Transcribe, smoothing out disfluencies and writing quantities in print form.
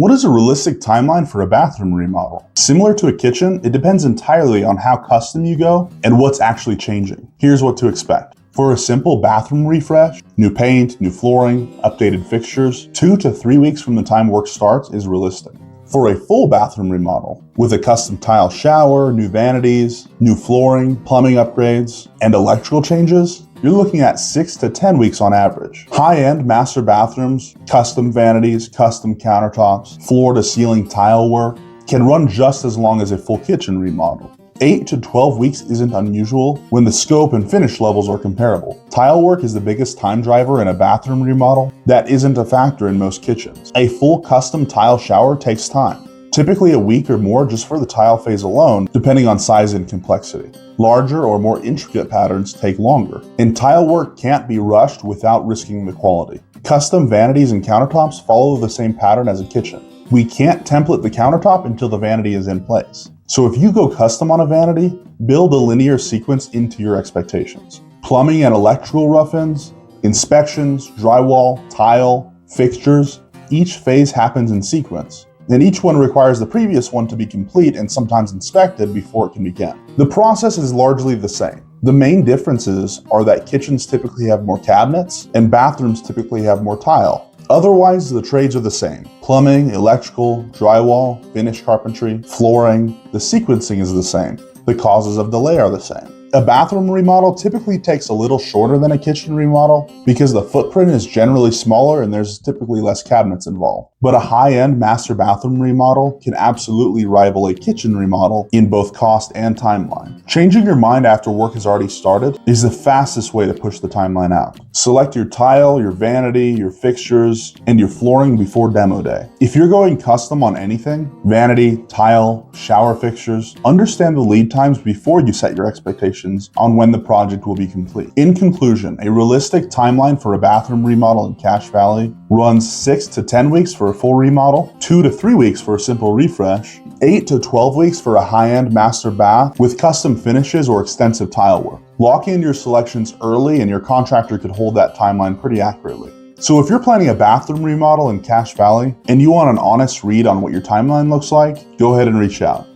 What is a realistic timeline for a bathroom remodel? Similar to a kitchen, it depends entirely on how custom you go and what's actually changing. Here's what to expect. For a simple bathroom refresh, new paint, new flooring, updated fixtures, 2 to 3 weeks from the time work starts is realistic. For a full bathroom remodel, with a custom tile shower, new vanities, new flooring, plumbing upgrades, and electrical changes, you're looking at 6 to 10 weeks on average. High-end master bathrooms, custom vanities, custom countertops, floor-to-ceiling tile work can run just as long as a full kitchen remodel. 8 to 12 weeks isn't unusual when the scope and finish levels are comparable. Tile work is the biggest time driver in a bathroom remodel that isn't a factor in most kitchens. A full custom tile shower takes time, typically a week or more just for the tile phase alone, depending on size and complexity. Larger or more intricate patterns take longer, and tile work can't be rushed without risking the quality. Custom vanities and countertops follow the same pattern as a kitchen. We can't template the countertop until the vanity is in place. So if you go custom on a vanity, build a linear sequence into your expectations. Plumbing and electrical rough-ins, inspections, drywall, tile, fixtures, each phase happens in sequence, and each one requires the previous one to be complete and sometimes inspected before it can begin. The process is largely the same. The main differences are that kitchens typically have more cabinets and bathrooms typically have more tile. Otherwise, the trades are the same. Plumbing, electrical, drywall, finish carpentry, flooring, the sequencing is the same. The causes of delay are the same. A bathroom remodel typically takes a little shorter than a kitchen remodel because the footprint is generally smaller and there's typically less cabinets involved. But a high-end master bathroom remodel can absolutely rival a kitchen remodel in both cost and timeline. Changing your mind after work has already started is the fastest way to push the timeline out. Select your tile, your vanity, your fixtures, and your flooring before demo day. If you're going custom on anything, vanity, tile, shower fixtures, understand the lead times before you set your expectations on when the project will be complete. In conclusion, a realistic timeline for a bathroom remodel in Cache Valley runs 6 to 10 weeks for a full remodel, 2 to 3 weeks for a simple refresh, 8 to 12 weeks for a high-end master bath with custom finishes or extensive tile work. Lock in your selections early and your contractor could hold that timeline pretty accurately. So if you're planning a bathroom remodel in Cache Valley and you want an honest read on what your timeline looks like, go ahead and reach out.